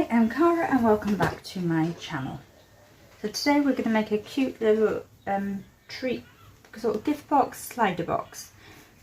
Hi, I'm Cara and welcome back to my channel. So today we're going to make a cute little treat, sort of gift box, slider box.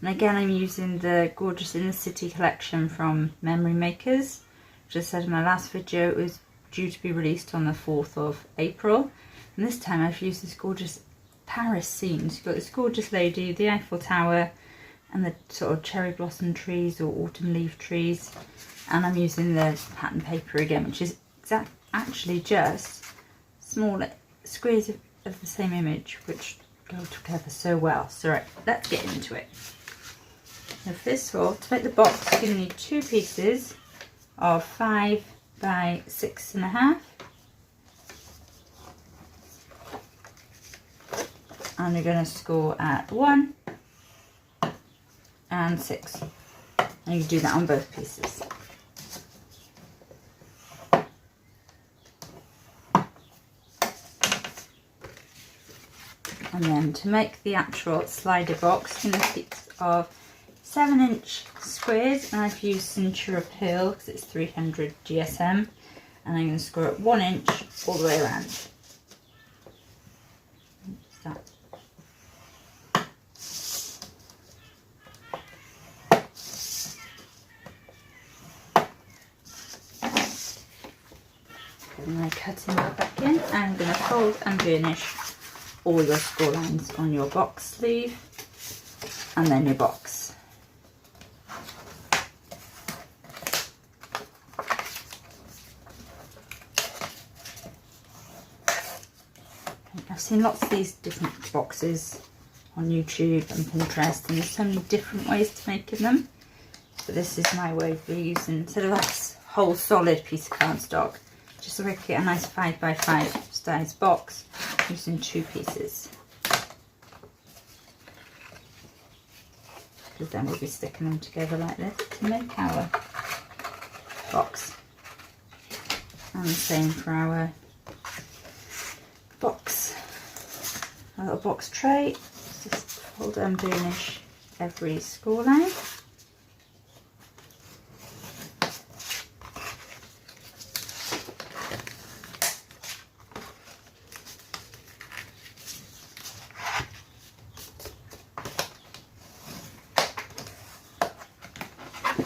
And again I'm using the Gorgeous Inner City collection from Memory Makers. Which I said in my last video it was due to be released on the 4th of April. And this time I've used this gorgeous Paris scene. So you've got this gorgeous lady, the Eiffel Tower and the sort of cherry blossom trees or autumn leaf trees. And I'm using the pattern paper again, which is actually just small squares of the same image, which go together so well. So right, let's get into it. Now first of all, to make the box, you're going to need two pieces of 5 by 6.5. And you're going to score at 1 and 6. And you do that on both pieces. And then to make the actual slider box, you're going to piece of 7-inch squares, and I've used Centura Pearl because it's 300 GSM, and I'm going to score it 1 inch all the way around. Putting my cutting mat back in, and I'm going to fold and burnish all your score lines on your box sleeve and then your box. I've seen lots of these different boxes on YouTube and Pinterest, and there's so many different ways to make them, but this is my way of using, instead of that whole solid piece of cardstock, just so I can get a nice 5 by 5 size box using two pieces. Because then we'll be sticking them together like this to make our box. And the same for our box. A little box tray. Just fold and burnish every score line.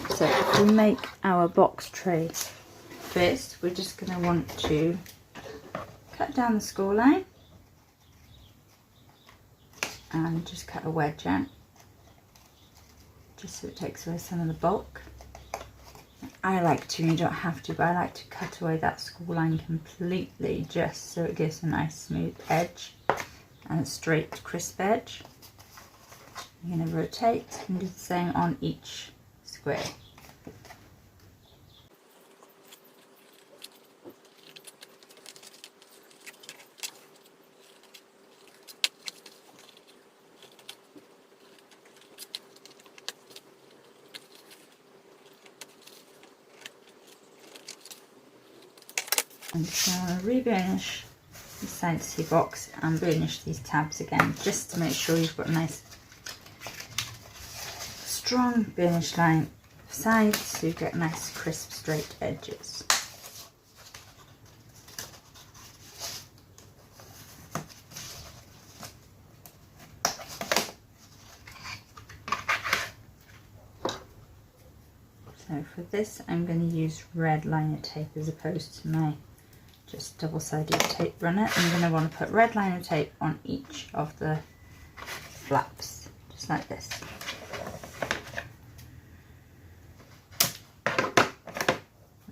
So to make our box tray, first we're just going to want to cut down the score line and just cut a wedge out, just so it takes away some of the bulk. I like to, you don't have to, but I like to cut away that score line completely, just so it gives a nice smooth edge and a straight crisp edge. You're going to rotate and do the same on each square. I'm just going to re-burnish the sides of your box and burnish these tabs again, just to make sure you've got a nice strong burnish line sides, so you get nice crisp straight edges. So for this I'm going to use red liner tape as opposed to my just double-sided tape runner. I'm going to want to put red liner tape on each of the flaps, just like this.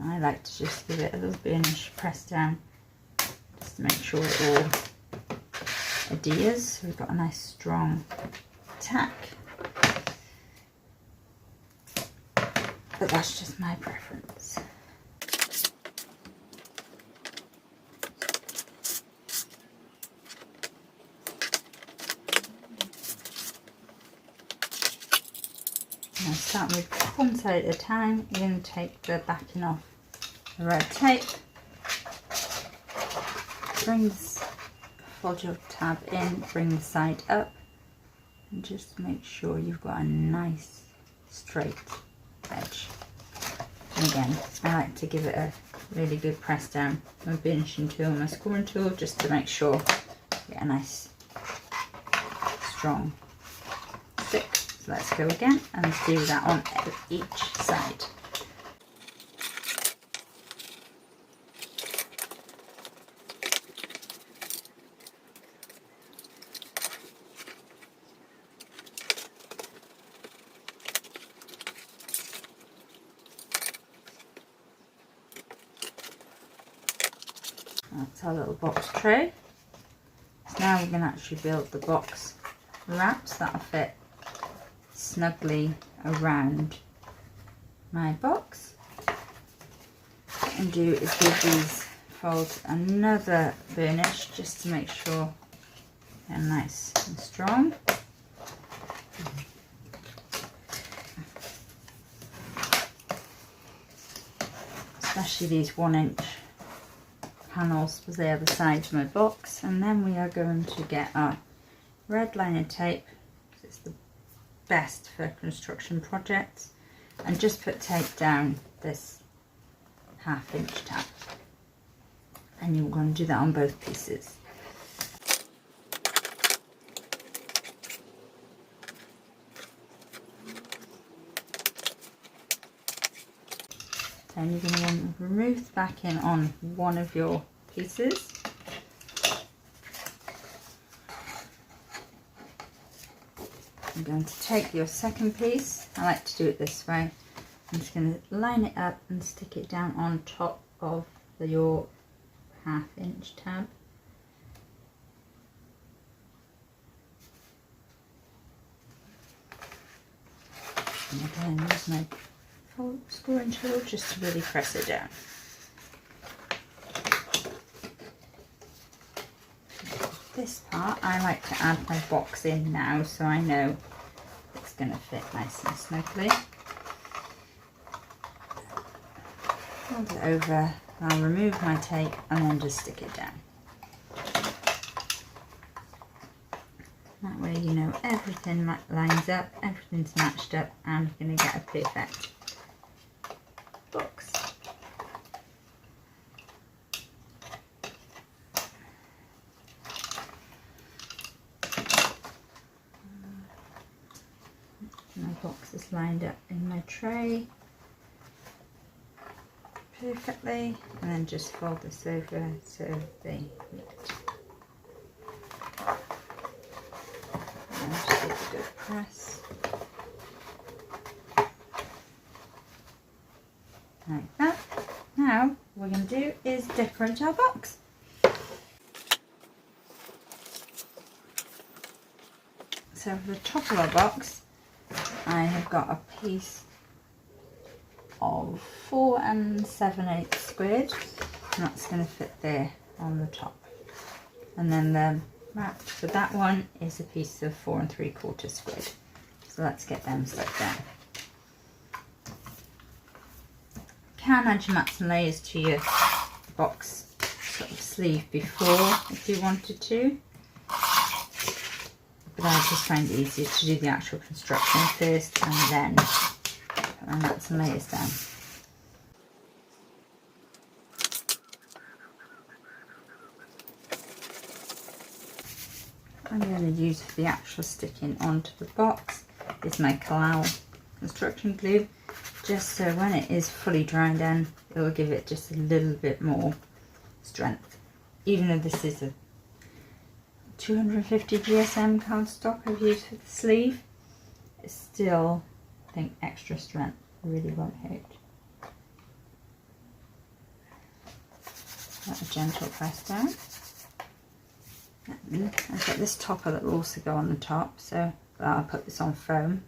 I like to just give it a little burnish press down, just to make sure it all adheres, so we've got a nice strong tack. But that's just my preference. Now start with one side at a time. You're going to take the backing off the red tape, fold your tab in, bring the side up, and just make sure you've got a nice straight edge. And again, I like to give it a really good press down my finishing tool and my scoring tool, just to make sure I get a nice strong stick. So let's go again and do that on each side. That's our little box tray. So now we're going to actually build the box wraps that'll fit snugly around my box. What I can do is give these folds another burnish just to make sure they're nice and strong. Especially these 1-inch panels for the other side of my box. And then we are going to get our red liner tape. It's the best for construction projects, and just put tape down this 1/2 inch tab, and you're going to do that on both pieces. Then you're going to want to remove the backing on one of your pieces. I'm going to take your second piece. I like to do it this way. I'm just going to line it up and stick it down on top of your 1/2 inch tab. And again, use my scoring tool just to really press it down. This part I like to add my box in now, so I know it's going to fit nice and snugly. Hold it over, I'll remove my tape and then just stick it down. That way you know everything lines up, everything's matched up, and you're going to get a perfect box. My box is lined up in my tray perfectly, and then just fold this over so they meet. And just give a good press. Like that. Now what we're going to do is decorate our box. So for the top of our box, I have got a piece of 4 7/8 squared, and that's going to fit there on the top. And then the wrap for that one is a piece of 4 3/4 squared. So let's get them stuck down. You can add your mats and layers to your box sort of sleeve before if you wanted to, but I just find it easier to do the actual construction first and then put my mats and layers down. What I'm going to use for the actual sticking onto the box is my Collall construction glue, just so when it is fully dried in, it will give it just a little bit more strength. Even though this is a 250 GSM cardstock I've used for the sleeve, it's still, I think, extra strength really won't hurt. Let a gentle press down. And I've got this topper that will also go on the top, so I'll put this on foam.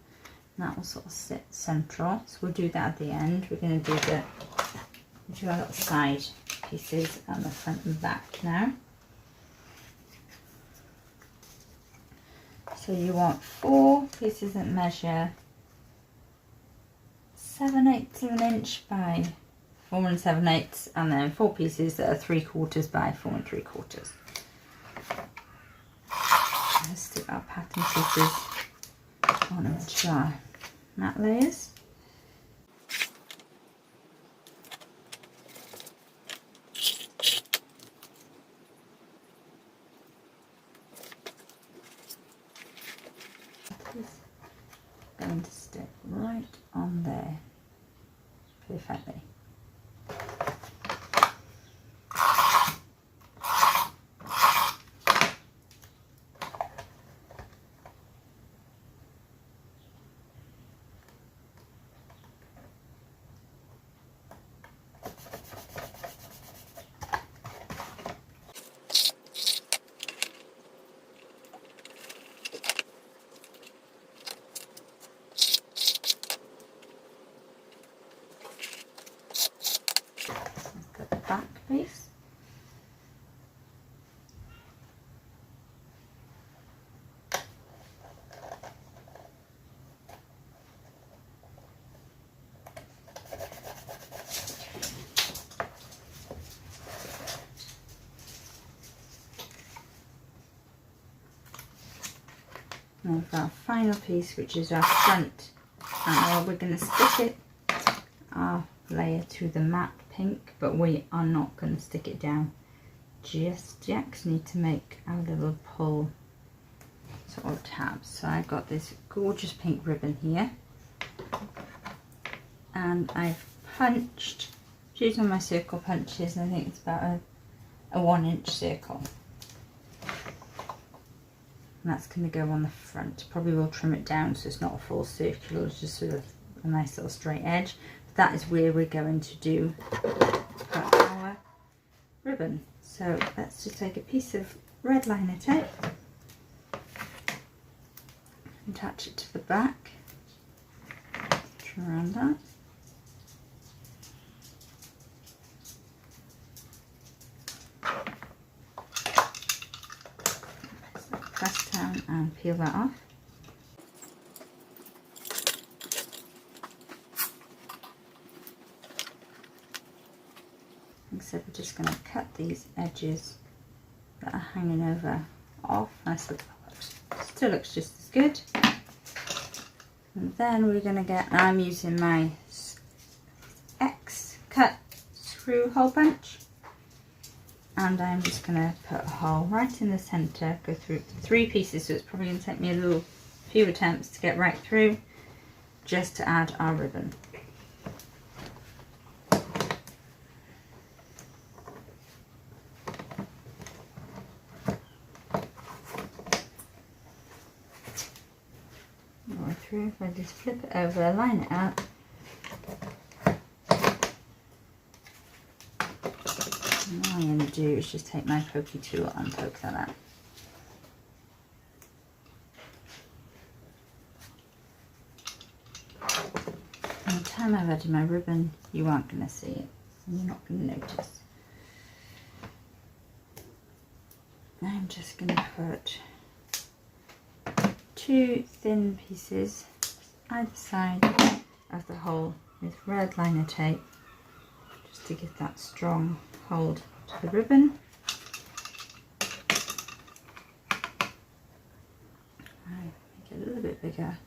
And that will sort of sit central, so we'll do that at the end. We're going to do our little side pieces and the front and back now. So you want 4 pieces that measure 7/8 of an inch by 4 7/8, and then 4 pieces that are 3/4 by 4 3/4. Let's stick our pattern pieces onto our mat layers. perfectly. Got the back piece. And we've got our final piece, which is our front, and we're going to stick our layer to the matte pink, but we are not going to stick it down just yet, because we need to make our little pull sort of tabs. So I've got this gorgeous pink ribbon here, and I've punched, using my circle punches, and I think it's about a 1-inch circle. And that's going to go on the front. Probably will trim it down so it's not a full circle, it's just sort of a nice little straight edge. But that is where we're going to do our ribbon. So let's just take a piece of red liner tape, attach it to the back, around that. Press down and peel that off. Like I said, we're just going to cut these edges that are hanging over off. Still looks just as good. And then we're going to get, I'm using my X cut screw hole punch. And I'm just going to put a hole right in the centre, go through 3 pieces, so it's probably going to take me a few attempts to get right through, just to add our ribbon. All through, if I just flip it over, line it up. And all I'm going to do is just take my pokey tool and poke that out. By the time I've added my ribbon, you aren't going to see it, and you're not going to notice. I'm just going to put 2 thin pieces either side of the hole with red liner tape, just to give that strong hold to the ribbon. Make it a little bit bigger.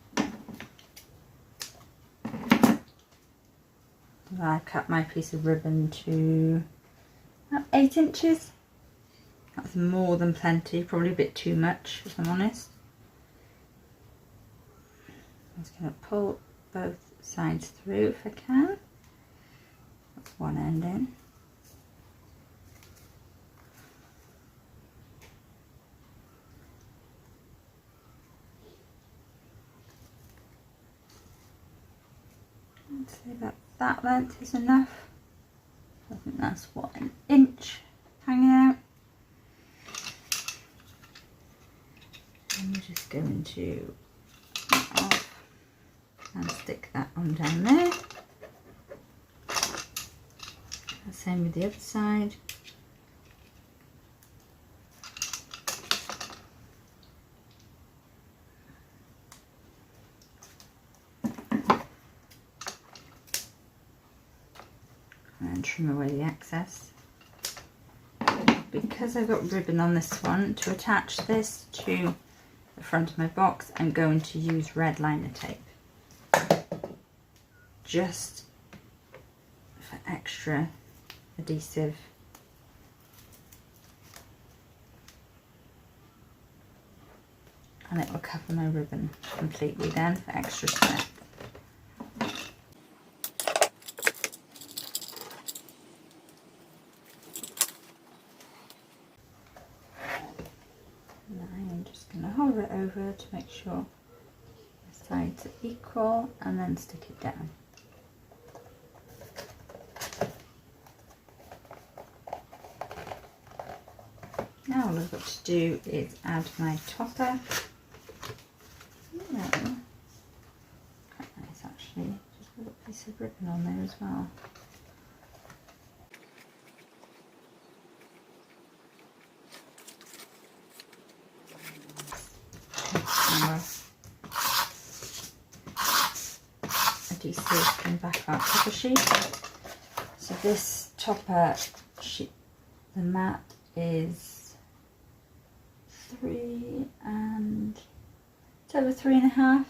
I cut my piece of ribbon to about 8 inches. That's more than plenty, probably a bit too much if I'm honest. I'm just going to pull both sides through if I can. That's one end in. I'd say that length is enough. I think that's what, 1 inch hanging out. And we're just going to that off and stick that on down there. Same with the other side. And trim away the excess. Because I've got ribbon on this one, to attach this to the front of my box, I'm going to use red liner tape. Just for extra adhesive. And it will cover my ribbon completely then for extra strength. over to make sure the sides are equal, and then stick it down. Now all I've got to do is add my topper. Quite nice actually, just a little piece of ribbon on there as well. Adhesive and back our topper sheet. So this topper sheet, the mat is 3 and it's over 3.5,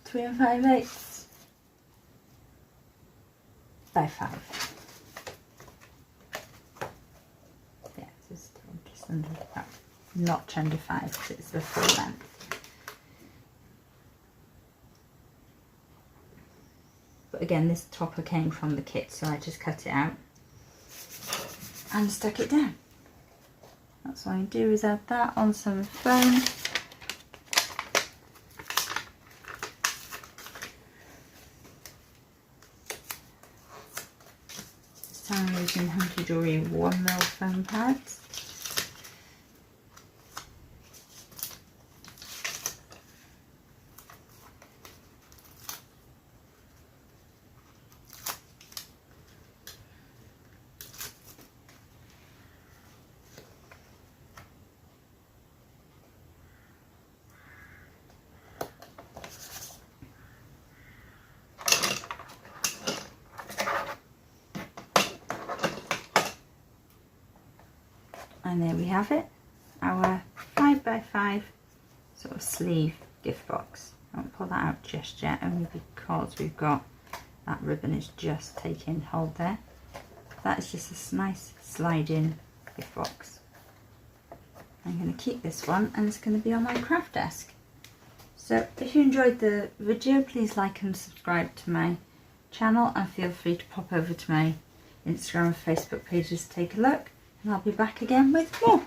3 5/8 by 5. Yeah, so still just under that, notch under 5 because it's the full length. But again, this topper came from the kit, so I just cut it out and stuck it down. That's what I do, is add that on some foam. This time I'm using Hunky Dory 1mm foam pads. And there we have it, our 5x5 sort of sleeve gift box. I won't pull that out just yet, only because we've got that ribbon is just taking hold there. That is just a nice slide-in gift box. I'm going to keep this one, and it's going to be on my craft desk. So if you enjoyed the video, please like and subscribe to my channel, and feel free to pop over to my Instagram and Facebook pages to take a look. And I'll be back again with more.